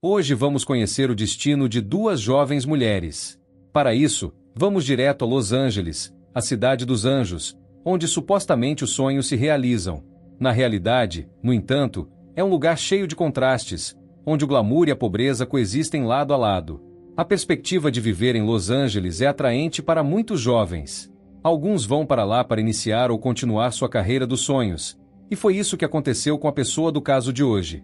Hoje vamos conhecer o destino de duas jovens mulheres. Para isso, vamos direto a Los Angeles, a cidade dos anjos, onde supostamente os sonhos se realizam. Na realidade, no entanto, é um lugar cheio de contrastes, onde o glamour e a pobreza coexistem lado a lado. A perspectiva de viver em Los Angeles é atraente para muitos jovens. Alguns vão para lá para iniciar ou continuar sua carreira dos sonhos, e foi isso que aconteceu com a pessoa do caso de hoje.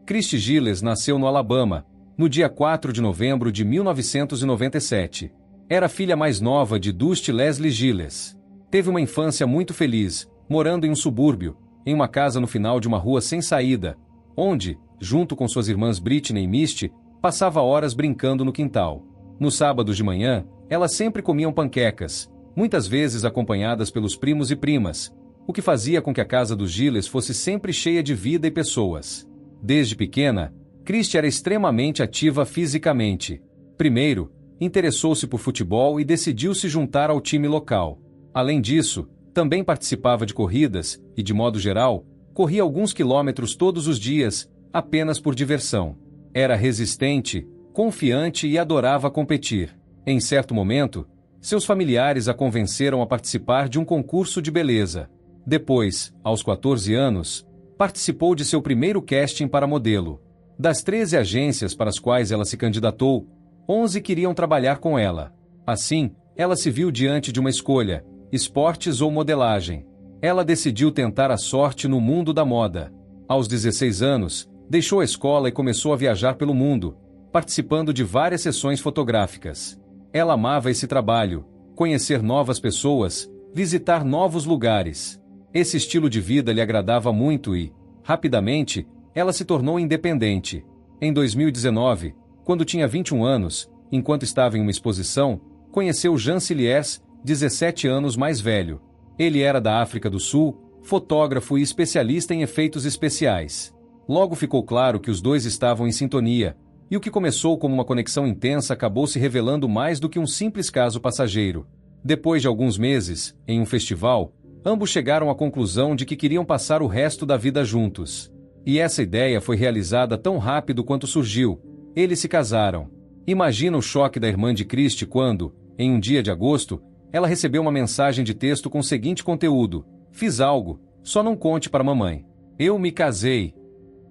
Christy Gilles nasceu no Alabama, no dia 4 de novembro de 1997. Era a filha mais nova de Dusty Leslie Gilles. Teve uma infância muito feliz, morando em um subúrbio, em uma casa no final de uma rua sem saída, onde, junto com suas irmãs Britney e Misty, passava horas brincando no quintal. Nos sábados de manhã, elas sempre comiam panquecas, muitas vezes acompanhadas pelos primos e primas, o que fazia com que a casa dos Gilles fosse sempre cheia de vida e pessoas. Desde pequena, Christy era extremamente ativa fisicamente. Primeiro, interessou-se por futebol e decidiu se juntar ao time local. Além disso, também participava de corridas e, de modo geral, corria alguns quilômetros todos os dias, apenas por diversão. Era resistente, confiante e adorava competir. Em certo momento, seus familiares a convenceram a participar de um concurso de beleza. Depois, aos 14 anos, participou de seu primeiro casting para modelo. Das 13 agências para as quais ela se candidatou, 11 queriam trabalhar com ela. Assim, ela se viu diante de uma escolha: esportes ou modelagem. Ela decidiu tentar a sorte no mundo da moda. Aos 16 anos, deixou a escola e começou a viajar pelo mundo, participando de várias sessões fotográficas. Ela amava esse trabalho, conhecer novas pessoas, visitar novos lugares. Esse estilo de vida lhe agradava muito e, rapidamente, ela se tornou independente. Em 2019, quando tinha 21 anos, enquanto estava em uma exposição, conheceu Jean Cilliers, 17 anos mais velho. Ele era da África do Sul, fotógrafo e especialista em efeitos especiais. Logo ficou claro que os dois estavam em sintonia, e o que começou como uma conexão intensa acabou se revelando mais do que um simples caso passageiro. Depois de alguns meses, em um festival, ambos chegaram à conclusão de que queriam passar o resto da vida juntos. E essa ideia foi realizada tão rápido quanto surgiu. Eles se casaram. Imagina o choque da irmã de Christy quando, em um dia de agosto, ela recebeu uma mensagem de texto com o seguinte conteúdo: "Fiz algo, só não conte para mamãe. Eu me casei."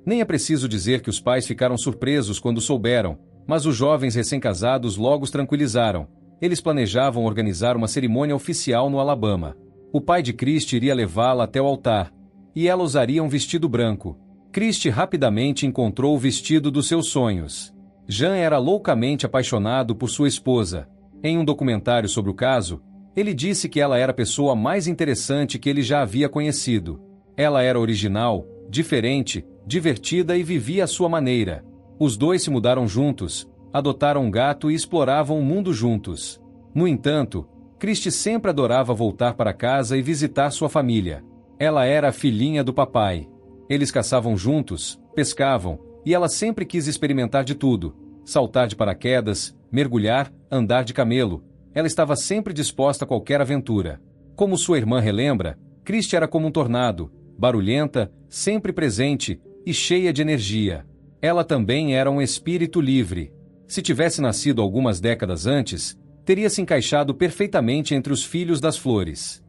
Nem é preciso dizer que os pais ficaram surpresos quando souberam, mas os jovens recém-casados logo os tranquilizaram. Eles planejavam organizar uma cerimônia oficial no Alabama. O pai de Christy iria levá-la até o altar, e ela usaria um vestido branco. Christy rapidamente encontrou o vestido dos seus sonhos. Jean era loucamente apaixonado por sua esposa. Em um documentário sobre o caso, ele disse que ela era a pessoa mais interessante que ele já havia conhecido. Ela era original, diferente, divertida e vivia à sua maneira. Os dois se mudaram juntos, adotaram um gato e exploravam o mundo juntos. No entanto, Christy sempre adorava voltar para casa e visitar sua família. Ela era a filhinha do papai. Eles caçavam juntos, pescavam, e ela sempre quis experimentar de tudo: saltar de paraquedas, mergulhar, andar de camelo. Ela estava sempre disposta a qualquer aventura. Como sua irmã relembra, Christy era como um tornado, barulhenta, sempre presente e cheia de energia. Ela também era um espírito livre. Se tivesse nascido algumas décadas antes, teria se encaixado perfeitamente entre os filhos das flores.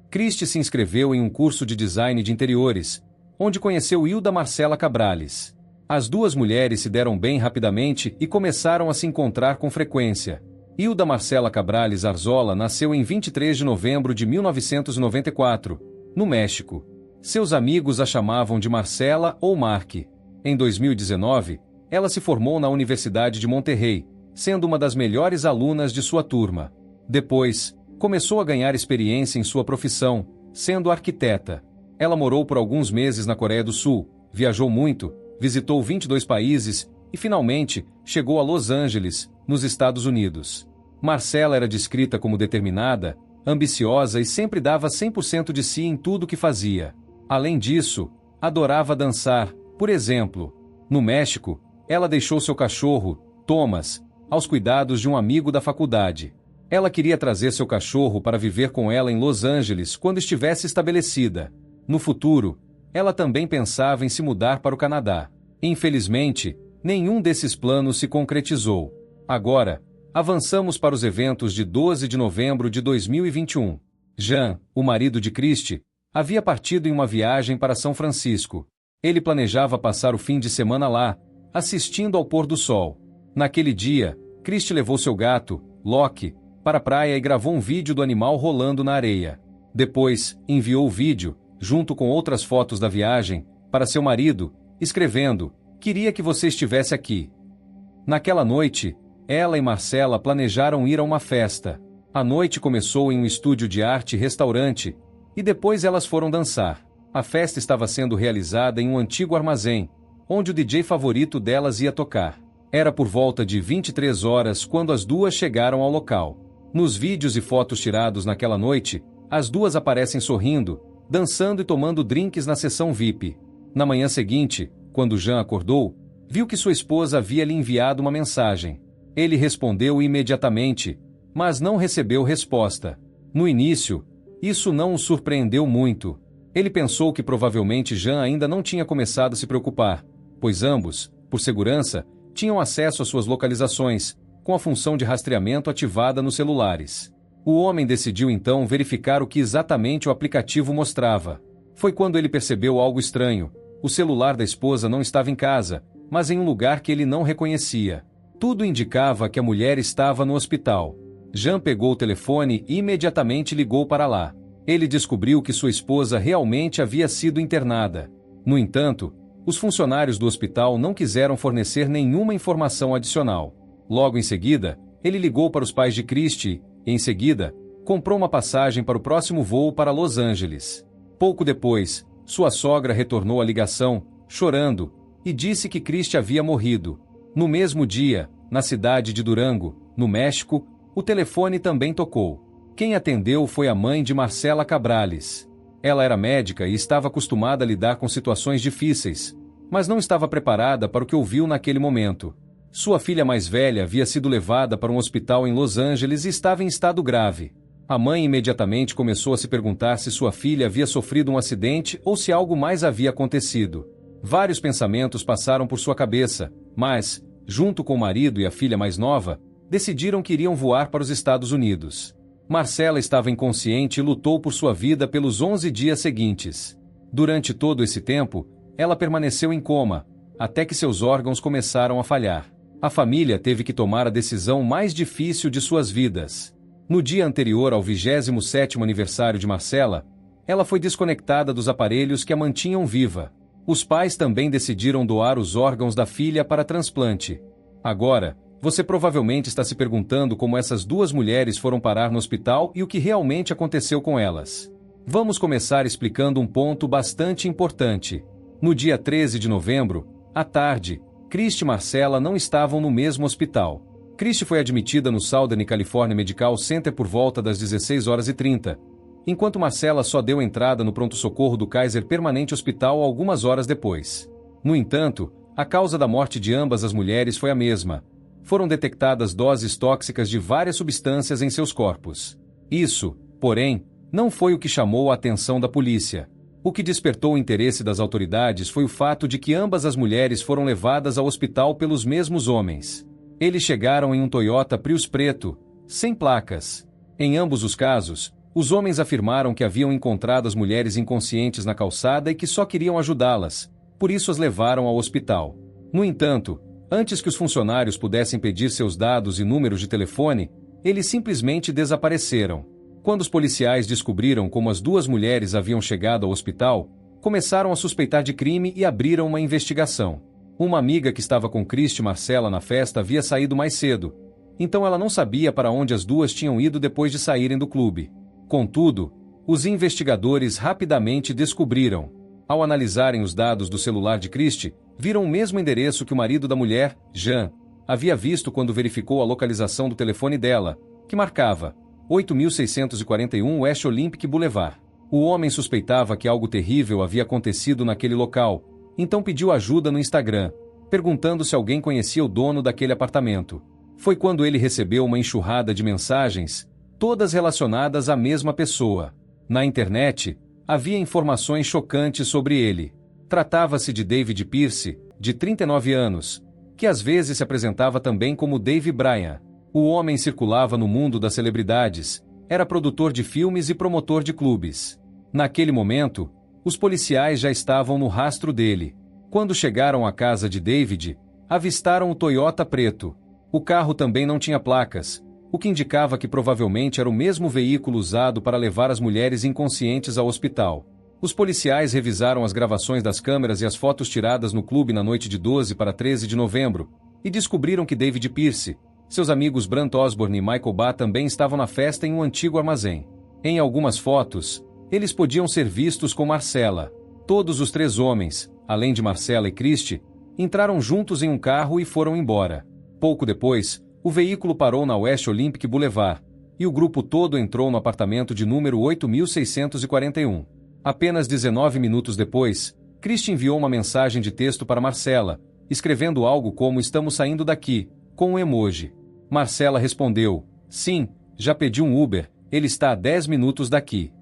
Christy se inscreveu em um curso de design de interiores, onde conheceu Hilda Marcela Cabrales. As duas mulheres se deram bem rapidamente e começaram a se encontrar com frequência. Hilda Marcela Cabrales Arzola nasceu em 23 de novembro de 1994, no México. Seus amigos a chamavam de Marcela ou Mark. Em 2019, ela se formou na Universidade de Monterrey, sendo uma das melhores alunas de sua turma. Depois, começou a ganhar experiência em sua profissão, sendo arquiteta. Ela morou por alguns meses na Coreia do Sul, viajou muito, visitou 22 países e, finalmente, chegou a Los Angeles, nos Estados Unidos. Marcela era descrita como determinada, ambiciosa e sempre dava 100% de si em tudo o que fazia. Além disso, adorava dançar. Por exemplo, no México, ela deixou seu cachorro, Thomas, aos cuidados de um amigo da faculdade. Ela queria trazer seu cachorro para viver com ela em Los Angeles quando estivesse estabelecida. No futuro, ela também pensava em se mudar para o Canadá. Infelizmente, nenhum desses planos se concretizou. Agora, avançamos para os eventos de 12 de novembro de 2021. Jean, o marido de Christie, havia partido em uma viagem para São Francisco. Ele planejava passar o fim de semana lá, assistindo ao pôr do sol. Naquele dia, Christie levou seu gato, Loki, para a praia e gravou um vídeo do animal rolando na areia. Depois, enviou o vídeo, junto com outras fotos da viagem, para seu marido, escrevendo: "Queria que você estivesse aqui." Naquela noite, ela e Marcela planejaram ir a uma festa. A noite começou em um estúdio de arte e restaurante, e depois elas foram dançar. A festa estava sendo realizada em um antigo armazém, onde o DJ favorito delas ia tocar. Era por volta de 23 horas quando as duas chegaram ao local. Nos vídeos e fotos tirados naquela noite, as duas aparecem sorrindo, dançando e tomando drinks na seção VIP. Na manhã seguinte, quando Jean acordou, viu que sua esposa havia lhe enviado uma mensagem. Ele respondeu imediatamente, mas não recebeu resposta. No início, isso não o surpreendeu muito. Ele pensou que provavelmente Jean ainda não tinha começado a se preocupar, pois ambos, por segurança, tinham acesso às suas localizações, com a função de rastreamento ativada nos celulares. O homem decidiu então verificar o que exatamente o aplicativo mostrava. Foi quando ele percebeu algo estranho. O celular da esposa não estava em casa, mas em um lugar que ele não reconhecia. Tudo indicava que a mulher estava no hospital. Jean pegou o telefone e imediatamente ligou para lá. Ele descobriu que sua esposa realmente havia sido internada. No entanto, os funcionários do hospital não quiseram fornecer nenhuma informação adicional. Logo em seguida, ele ligou para os pais de Christie e, em seguida, comprou uma passagem para o próximo voo para Los Angeles. Pouco depois, sua sogra retornou a ligação, chorando, e disse que Christie havia morrido. No mesmo dia, na cidade de Durango, no México, o telefone também tocou. Quem atendeu foi a mãe de Marcela Cabrales. Ela era médica e estava acostumada a lidar com situações difíceis, mas não estava preparada para o que ouviu naquele momento. Sua filha mais velha havia sido levada para um hospital em Los Angeles e estava em estado grave. A mãe imediatamente começou a se perguntar se sua filha havia sofrido um acidente ou se algo mais havia acontecido. Vários pensamentos passaram por sua cabeça, mas, junto com o marido e a filha mais nova, decidiram que iriam voar para os Estados Unidos. Marcela estava inconsciente e lutou por sua vida pelos 11 dias seguintes. Durante todo esse tempo, ela permaneceu em coma, até que seus órgãos começaram a falhar. A família teve que tomar a decisão mais difícil de suas vidas. No dia anterior ao 27º aniversário de Marcela, ela foi desconectada dos aparelhos que a mantinham viva. Os pais também decidiram doar os órgãos da filha para transplante. Agora, você provavelmente está se perguntando como essas duas mulheres foram parar no hospital e o que realmente aconteceu com elas. Vamos começar explicando um ponto bastante importante. No dia 13 de novembro, à tarde, Christie e Marcela não estavam no mesmo hospital. Christie foi admitida no Southern California Medical Center por volta das 16h30, enquanto Marcela só deu entrada no pronto-socorro do Kaiser Permanente Hospital algumas horas depois. No entanto, a causa da morte de ambas as mulheres foi a mesma. Foram detectadas doses tóxicas de várias substâncias em seus corpos. Isso, porém, não foi o que chamou a atenção da polícia. O que despertou o interesse das autoridades foi o fato de que ambas as mulheres foram levadas ao hospital pelos mesmos homens. Eles chegaram em um Toyota Prius preto, sem placas. Em ambos os casos, os homens afirmaram que haviam encontrado as mulheres inconscientes na calçada e que só queriam ajudá-las, por isso as levaram ao hospital. No entanto, antes que os funcionários pudessem pedir seus dados e números de telefone, eles simplesmente desapareceram. Quando os policiais descobriram como as duas mulheres haviam chegado ao hospital, começaram a suspeitar de crime e abriram uma investigação. Uma amiga que estava com Christie e Marcela na festa havia saído mais cedo, então ela não sabia para onde as duas tinham ido depois de saírem do clube. Contudo, os investigadores rapidamente descobriram. Ao analisarem os dados do celular de Christie, viram o mesmo endereço que o marido da mulher, Jean, havia visto quando verificou a localização do telefone dela, que marcava 8.641 West Olympic Boulevard. O homem suspeitava que algo terrível havia acontecido naquele local, então pediu ajuda no Instagram, perguntando se alguém conhecia o dono daquele apartamento. Foi quando ele recebeu uma enxurrada de mensagens, todas relacionadas à mesma pessoa. Na internet, havia informações chocantes sobre ele. Tratava-se de David Pierce, de 39 anos, que às vezes se apresentava também como Dave Bryan. O homem circulava no mundo das celebridades, era produtor de filmes e promotor de clubes. Naquele momento, os policiais já estavam no rastro dele. Quando chegaram à casa de David, avistaram o Toyota preto. O carro também não tinha placas, o que indicava que provavelmente era o mesmo veículo usado para levar as mulheres inconscientes ao hospital. Os policiais revisaram as gravações das câmeras e as fotos tiradas no clube na noite de 12 para 13 de novembro, e descobriram que David Pierce, seus amigos Brant Osborne e Michael Ba também estavam na festa em um antigo armazém. Em algumas fotos, eles podiam ser vistos com Marcella. Todos os três homens, além de Marcella e Christie, entraram juntos em um carro e foram embora. Pouco depois, o veículo parou na West Olympic Boulevard, e o grupo todo entrou no apartamento de número 8641. Apenas 19 minutos depois, Christie enviou uma mensagem de texto para Marcella, escrevendo algo como "Estamos saindo daqui", com um emoji. Marcella respondeu: "Sim, já pedi um Uber, ele está a 10 minutos daqui."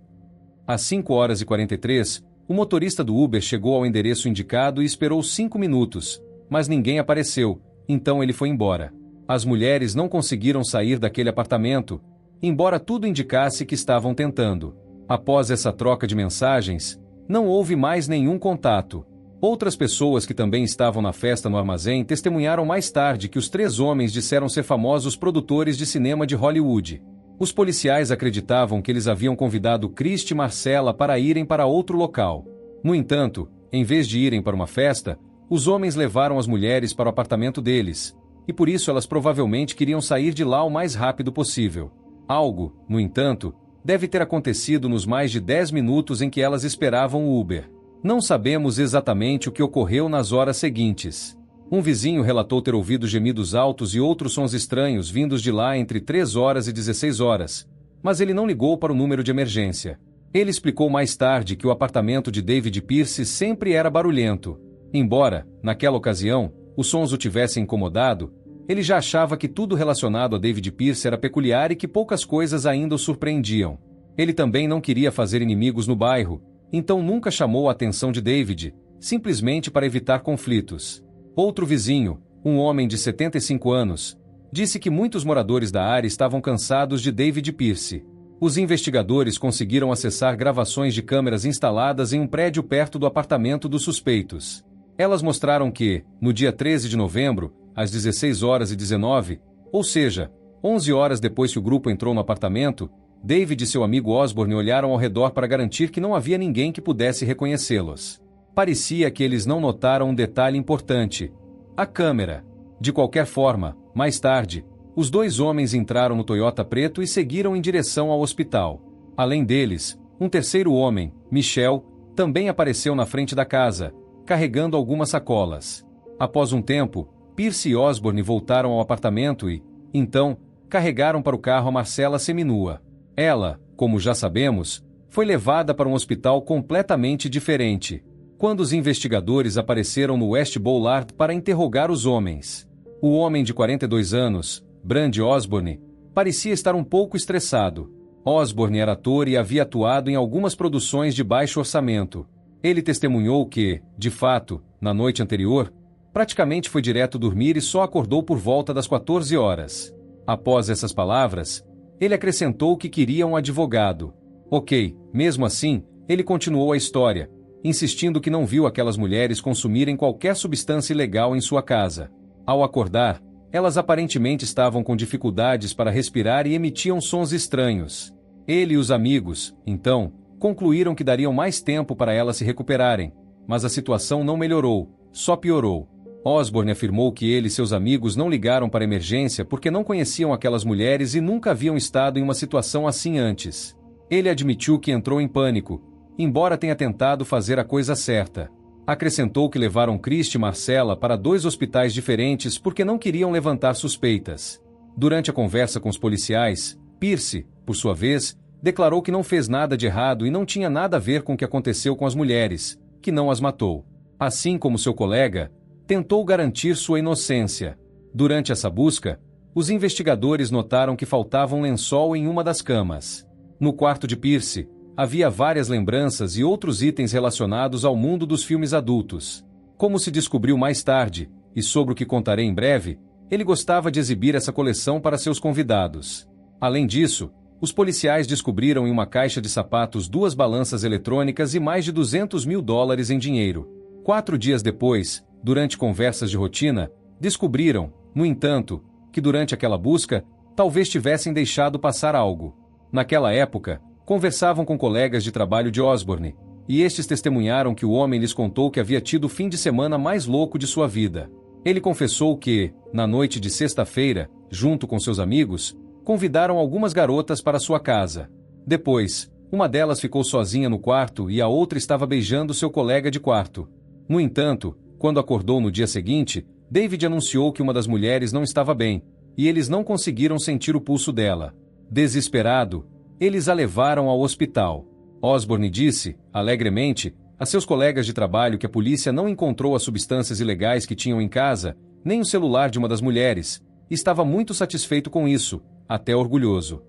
Às 5h43, o motorista do Uber chegou ao endereço indicado e esperou 5 minutos, mas ninguém apareceu, então ele foi embora. As mulheres não conseguiram sair daquele apartamento, embora tudo indicasse que estavam tentando. Após essa troca de mensagens, não houve mais nenhum contato. Outras pessoas que também estavam na festa no armazém testemunharam mais tarde que os três homens disseram ser famosos produtores de cinema de Hollywood. Os policiais acreditavam que eles haviam convidado Christie e Marcella para irem para outro local. No entanto, em vez de irem para uma festa, os homens levaram as mulheres para o apartamento deles, e por isso elas provavelmente queriam sair de lá o mais rápido possível. Algo, no entanto, deve ter acontecido nos mais de 10 minutos em que elas esperavam o Uber. Não sabemos exatamente o que ocorreu nas horas seguintes. Um vizinho relatou ter ouvido gemidos altos e outros sons estranhos vindos de lá entre 3 horas e 16 horas, mas ele não ligou para o número de emergência. Ele explicou mais tarde que o apartamento de David Pierce sempre era barulhento. Embora, naquela ocasião, os sons o tivessem incomodado, ele já achava que tudo relacionado a David Pierce era peculiar e que poucas coisas ainda o surpreendiam. Ele também não queria fazer inimigos no bairro, então nunca chamou a atenção de David, simplesmente para evitar conflitos. Outro vizinho, um homem de 75 anos, disse que muitos moradores da área estavam cansados de David Pierce. Os investigadores conseguiram acessar gravações de câmeras instaladas em um prédio perto do apartamento dos suspeitos. Elas mostraram que, no dia 13 de novembro, às 16h19, ou seja, 11 horas depois que o grupo entrou no apartamento, David e seu amigo Osborne olharam ao redor para garantir que não havia ninguém que pudesse reconhecê-los. Parecia que eles não notaram um detalhe importante: a câmera. De qualquer forma, mais tarde, os dois homens entraram no Toyota preto e seguiram em direção ao hospital. Além deles, um terceiro homem, Michel, também apareceu na frente da casa, carregando algumas sacolas. Após um tempo, Pierce e Osborne voltaram ao apartamento e, então, carregaram para o carro a Marcella seminua. Ela, como já sabemos, foi levada para um hospital completamente diferente. Quando os investigadores apareceram no West Boulevard para interrogar os homens, o homem de 42 anos, Brand Osborne, parecia estar um pouco estressado. Osborne era ator e havia atuado em algumas produções de baixo orçamento. Ele testemunhou que, de fato, na noite anterior, praticamente foi direto dormir e só acordou por volta das 14 horas. Após essas palavras, ele acrescentou que queria um advogado. Ok, mesmo assim, ele continuou a história, insistindo que não viu aquelas mulheres consumirem qualquer substância ilegal em sua casa. Ao acordar, elas aparentemente estavam com dificuldades para respirar e emitiam sons estranhos. Ele e os amigos, então, concluíram que dariam mais tempo para elas se recuperarem, mas a situação não melhorou, só piorou. Osborne afirmou que ele e seus amigos não ligaram para a emergência porque não conheciam aquelas mulheres e nunca haviam estado em uma situação assim antes. Ele admitiu que entrou em pânico, embora tenha tentado fazer a coisa certa. Acrescentou que levaram Christie e Marcella para 2 hospitais diferentes porque não queriam levantar suspeitas. Durante a conversa com os policiais, Pierce, por sua vez, declarou que não fez nada de errado e não tinha nada a ver com o que aconteceu com as mulheres, que não as matou. Assim como seu colega, tentou garantir sua inocência. Durante essa busca, os investigadores notaram que faltava um lençol em uma das camas. No quarto de Pierce, havia várias lembranças e outros itens relacionados ao mundo dos filmes adultos. Como se descobriu mais tarde, e sobre o que contarei em breve, ele gostava de exibir essa coleção para seus convidados. Além disso, os policiais descobriram em uma caixa de sapatos 2 balanças eletrônicas e mais de $200 mil em dinheiro. 4 dias depois, durante conversas de rotina, descobriram, no entanto, que durante aquela busca, talvez tivessem deixado passar algo. Naquela época, conversavam com colegas de trabalho de Osborne, e estes testemunharam que o homem lhes contou que havia tido o fim de semana mais louco de sua vida. Ele confessou que, na noite de sexta-feira, junto com seus amigos, convidaram algumas garotas para sua casa. Depois, uma delas ficou sozinha no quarto e a outra estava beijando seu colega de quarto. No entanto, quando acordou no dia seguinte, David anunciou que uma das mulheres não estava bem, e eles não conseguiram sentir o pulso dela. Desesperado, eles a levaram ao hospital. Osborne disse, alegremente, a seus colegas de trabalho que a polícia não encontrou as substâncias ilegais que tinham em casa, nem o celular de uma das mulheres, e estava muito satisfeito com isso, até orgulhoso.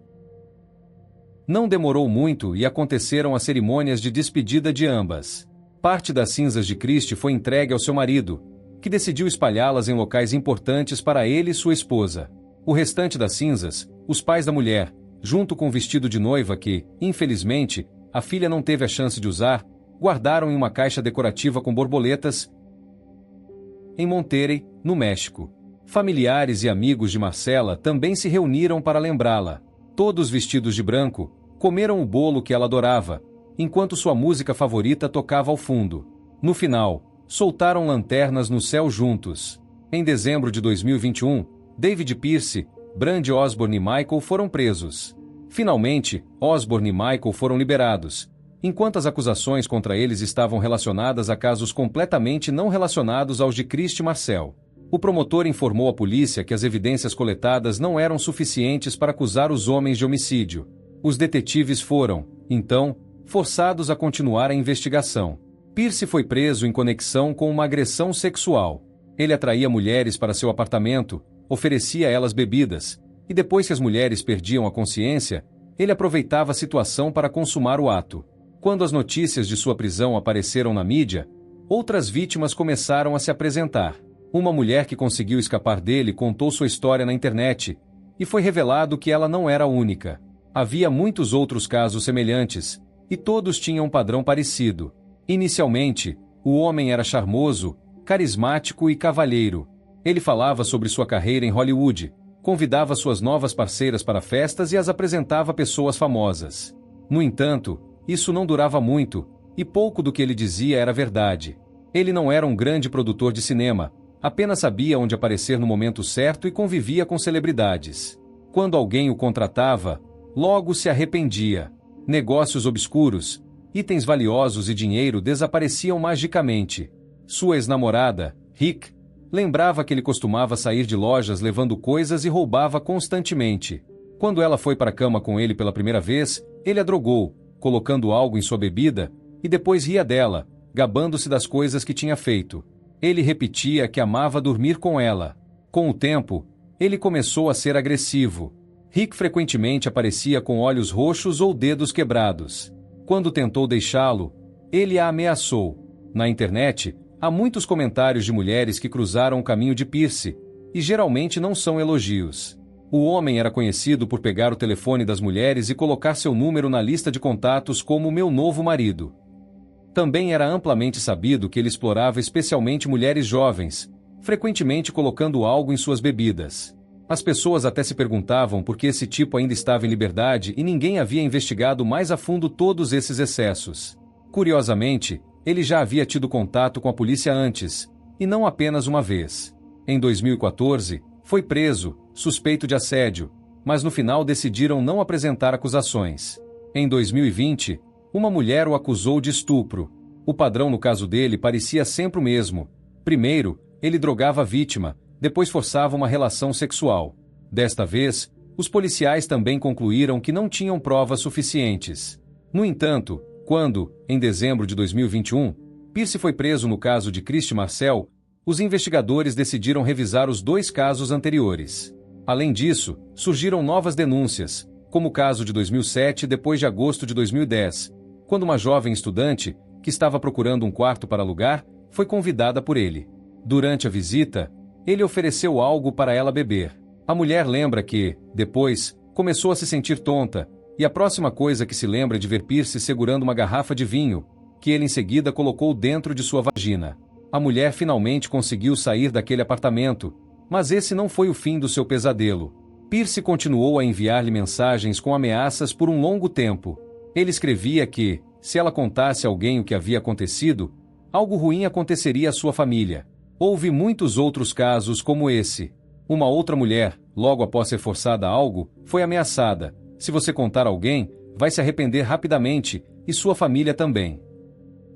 Não demorou muito e aconteceram as cerimônias de despedida de ambas. Parte das cinzas de Christie foi entregue ao seu marido, que decidiu espalhá-las em locais importantes para ele e sua esposa. O restante das cinzas, os pais da mulher, junto com o vestido de noiva que, infelizmente, a filha não teve a chance de usar, guardaram em uma caixa decorativa com borboletas em Monterey, no México. Familiares e amigos de Marcela também se reuniram para lembrá-la. Todos vestidos de branco, comeram o bolo que ela adorava, enquanto sua música favorita tocava ao fundo. No final, soltaram lanternas no céu juntos. Em dezembro de 2021, David Pierce, Brand Osborne e Michael foram presos. Finalmente, Osborne e Michael foram liberados, enquanto as acusações contra eles estavam relacionadas a casos completamente não relacionados aos de Christie Marcel. O promotor informou à polícia que as evidências coletadas não eram suficientes para acusar os homens de homicídio. Os detetives foram, então, forçados a continuar a investigação. Pierce foi preso em conexão com uma agressão sexual. Ele atraía mulheres para seu apartamento, oferecia a elas bebidas, e depois que as mulheres perdiam a consciência, ele aproveitava a situação para consumar o ato. Quando as notícias de sua prisão apareceram na mídia, outras vítimas começaram a se apresentar. Uma mulher que conseguiu escapar dele contou sua história na internet, e foi revelado que ela não era a única. Havia muitos outros casos semelhantes, e todos tinham um padrão parecido. Inicialmente, o homem era charmoso, carismático e cavalheiro. Ele falava sobre sua carreira em Hollywood, convidava suas novas parceiras para festas e as apresentava a pessoas famosas. No entanto, isso não durava muito, e pouco do que ele dizia era verdade. Ele não era um grande produtor de cinema, apenas sabia onde aparecer no momento certo e convivia com celebridades. Quando alguém o contratava, logo se arrependia. Negócios obscuros, itens valiosos e dinheiro desapareciam magicamente. Sua ex-namorada, Rick, lembrava que ele costumava sair de lojas levando coisas e roubava constantemente. Quando ela foi para a cama com ele pela primeira vez, ele a drogou, colocando algo em sua bebida, e depois ria dela, gabando-se das coisas que tinha feito. Ele repetia que amava dormir com ela. Com o tempo, ele começou a ser agressivo. Rick frequentemente aparecia com olhos roxos ou dedos quebrados. Quando tentou deixá-lo, ele a ameaçou. Na internet, há muitos comentários de mulheres que cruzaram o caminho de Pierce, e geralmente não são elogios. O homem era conhecido por pegar o telefone das mulheres e colocar seu número na lista de contatos como meu novo marido. Também era amplamente sabido que ele explorava especialmente mulheres jovens, frequentemente colocando algo em suas bebidas. As pessoas até se perguntavam por que esse tipo ainda estava em liberdade e ninguém havia investigado mais a fundo todos esses excessos. Curiosamente, ele já havia tido contato com a polícia antes, e não apenas uma vez. Em 2014, foi preso, suspeito de assédio, mas no final decidiram não apresentar acusações. Em 2020, uma mulher o acusou de estupro. O padrão no caso dele parecia sempre o mesmo. Primeiro, ele drogava a vítima, depois forçava uma relação sexual. Desta vez, os policiais também concluíram que não tinham provas suficientes. No entanto, quando, em dezembro de 2021, Pierce foi preso no caso de Christie Marcel, os investigadores decidiram revisar os 2 casos anteriores. Além disso, surgiram novas denúncias, como o caso de 2007 depois de agosto de 2010, quando uma jovem estudante, que estava procurando um quarto para alugar, foi convidada por ele. Durante a visita, ele ofereceu algo para ela beber. A mulher lembra que, depois, começou a se sentir tonta, e a próxima coisa que se lembra é de ver Pierce segurando uma garrafa de vinho, que ele em seguida colocou dentro de sua vagina. A mulher finalmente conseguiu sair daquele apartamento, mas esse não foi o fim do seu pesadelo. Pierce continuou a enviar-lhe mensagens com ameaças por um longo tempo. Ele escrevia que, se ela contasse a alguém o que havia acontecido, algo ruim aconteceria à sua família. Houve muitos outros casos como esse. Uma outra mulher, logo após ser forçada a algo, foi ameaçada. Se você contar a alguém, vai se arrepender rapidamente, e sua família também.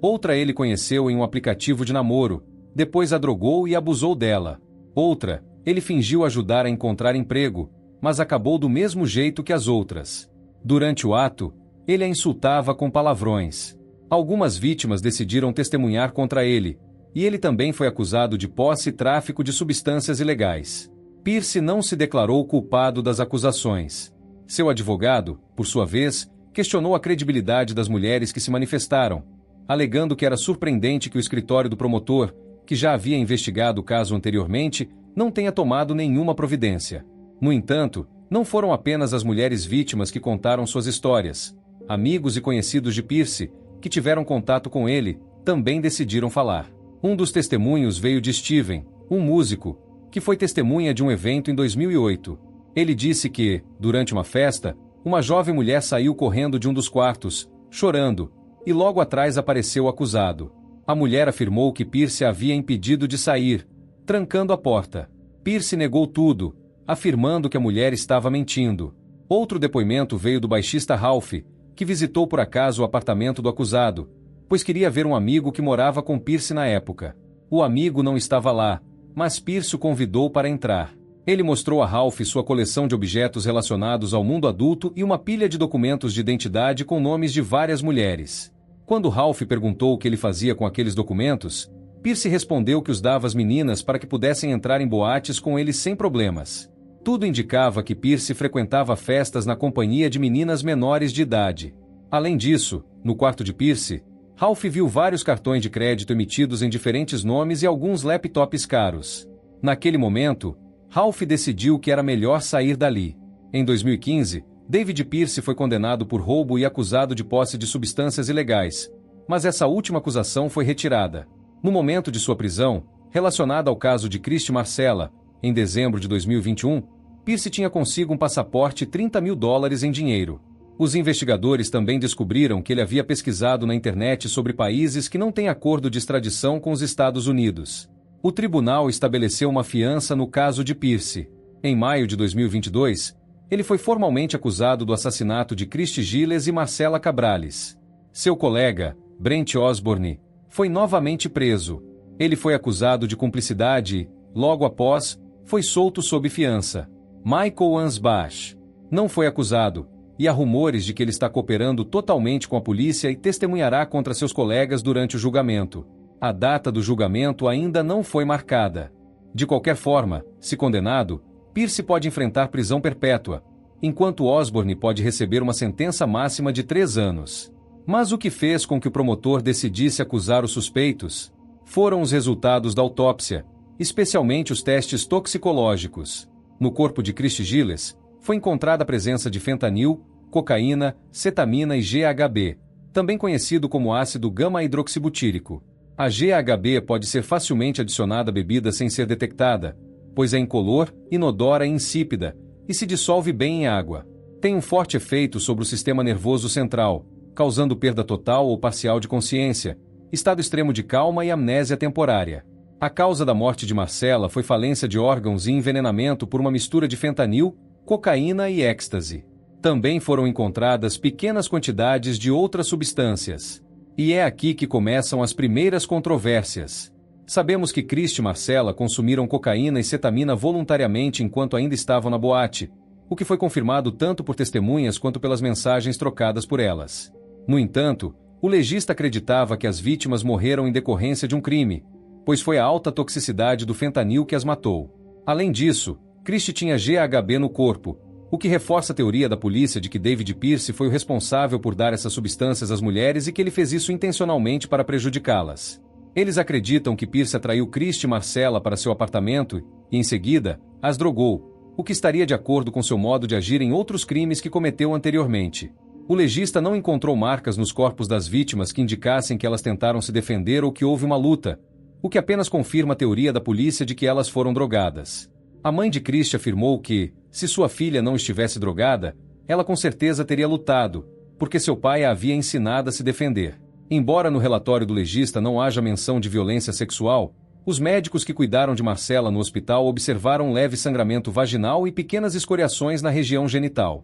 Outra ele conheceu em um aplicativo de namoro, depois a drogou e abusou dela. Outra, ele fingiu ajudar a encontrar emprego, mas acabou do mesmo jeito que as outras. Durante o ato, ele a insultava com palavrões. Algumas vítimas decidiram testemunhar contra ele, e ele também foi acusado de posse e tráfico de substâncias ilegais. Pierce não se declarou culpado das acusações. Seu advogado, por sua vez, questionou a credibilidade das mulheres que se manifestaram, alegando que era surpreendente que o escritório do promotor, que já havia investigado o caso anteriormente, não tenha tomado nenhuma providência. No entanto, não foram apenas as mulheres vítimas que contaram suas histórias. Amigos e conhecidos de Pierce, que tiveram contato com ele, também decidiram falar. Um dos testemunhos veio de Steven, um músico, que foi testemunha de um evento em 2008. Ele disse que, durante uma festa, uma jovem mulher saiu correndo de um dos quartos, chorando, e logo atrás apareceu o acusado. A mulher afirmou que Pierce a havia impedido de sair, trancando a porta. Pierce negou tudo, afirmando que a mulher estava mentindo. Outro depoimento veio do baixista Ralph, que visitou por acaso o apartamento do acusado, pois queria ver um amigo que morava com Pierce na época. O amigo não estava lá, mas Pierce o convidou para entrar. Ele mostrou a Ralph sua coleção de objetos relacionados ao mundo adulto e uma pilha de documentos de identidade com nomes de várias mulheres. Quando Ralph perguntou o que ele fazia com aqueles documentos, Pierce respondeu que os dava às meninas para que pudessem entrar em boates com ele sem problemas. Tudo indicava que Pierce frequentava festas na companhia de meninas menores de idade. Além disso, no quarto de Pierce, Ralph viu vários cartões de crédito emitidos em diferentes nomes e alguns laptops caros. Naquele momento, Ralph decidiu que era melhor sair dali. Em 2015, David Pierce foi condenado por roubo e acusado de posse de substâncias ilegais, mas essa última acusação foi retirada. No momento de sua prisão, relacionada ao caso de Christy Marcella, em dezembro de 2021, Pierce tinha consigo um passaporte e $30 mil em dinheiro. Os investigadores também descobriram que ele havia pesquisado na internet sobre países que não têm acordo de extradição com os Estados Unidos. O tribunal estabeleceu uma fiança no caso de Pierce. Em maio de 2022, ele foi formalmente acusado do assassinato de Christy Gilles e Marcella Cabrales. Seu colega, Brent Osborne, foi novamente preso. Ele foi acusado de cumplicidade e, logo após, foi solto sob fiança. Michael Ansbach não foi acusado, e há rumores de que ele está cooperando totalmente com a polícia e testemunhará contra seus colegas durante o julgamento. A data do julgamento ainda não foi marcada. De qualquer forma, se condenado, Pierce pode enfrentar prisão perpétua, enquanto Osborne pode receber uma sentença máxima de 3 anos. Mas o que fez com que o promotor decidisse acusar os suspeitos foram os resultados da autópsia, especialmente os testes toxicológicos. No corpo de Christy Gilles, foi encontrada a presença de fentanil, cocaína, cetamina e GHB, também conhecido como ácido gama-hidroxibutírico. A GHB pode ser facilmente adicionada à bebida sem ser detectada, pois é incolor, inodora e insípida, e se dissolve bem em água. Tem um forte efeito sobre o sistema nervoso central, causando perda total ou parcial de consciência, estado extremo de calma e amnésia temporária. A causa da morte de Marcella foi falência de órgãos e envenenamento por uma mistura de fentanil, cocaína e êxtase. Também foram encontradas pequenas quantidades de outras substâncias. E é aqui que começam as primeiras controvérsias. Sabemos que Christy e Marcella consumiram cocaína e cetamina voluntariamente enquanto ainda estavam na boate, o que foi confirmado tanto por testemunhas quanto pelas mensagens trocadas por elas. No entanto, o legista acreditava que as vítimas morreram em decorrência de um crime, pois foi a alta toxicidade do fentanil que as matou. Além disso, Christy tinha GHB no corpo, o que reforça a teoria da polícia de que David Pierce foi o responsável por dar essas substâncias às mulheres e que ele fez isso intencionalmente para prejudicá-las. Eles acreditam que Pierce atraiu Christie e Marcella para seu apartamento e, em seguida, as drogou, o que estaria de acordo com seu modo de agir em outros crimes que cometeu anteriormente. O legista não encontrou marcas nos corpos das vítimas que indicassem que elas tentaram se defender ou que houve uma luta, o que apenas confirma a teoria da polícia de que elas foram drogadas. A mãe de Christie afirmou que, se sua filha não estivesse drogada, ela com certeza teria lutado, porque seu pai a havia ensinado a se defender. Embora no relatório do legista não haja menção de violência sexual, os médicos que cuidaram de Marcella no hospital observaram um leve sangramento vaginal e pequenas escoriações na região genital.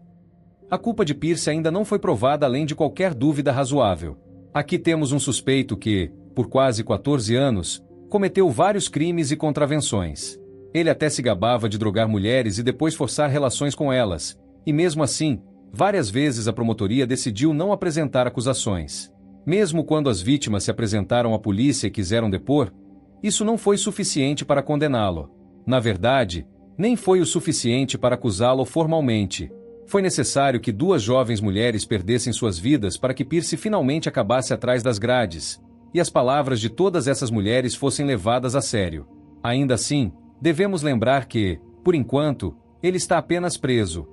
A culpa de Pierce ainda não foi provada além de qualquer dúvida razoável. Aqui temos um suspeito que, por quase 14 anos, cometeu vários crimes e contravenções. Ele até se gabava de drogar mulheres e depois forçar relações com elas, e mesmo assim, várias vezes a promotoria decidiu não apresentar acusações. Mesmo quando as vítimas se apresentaram à polícia e quiseram depor, isso não foi suficiente para condená-lo. Na verdade, nem foi o suficiente para acusá-lo formalmente. Foi necessário que duas jovens mulheres perdessem suas vidas para que Pierce finalmente acabasse atrás das grades, e as palavras de todas essas mulheres fossem levadas a sério. Ainda assim, devemos lembrar que, por enquanto, ele está apenas preso.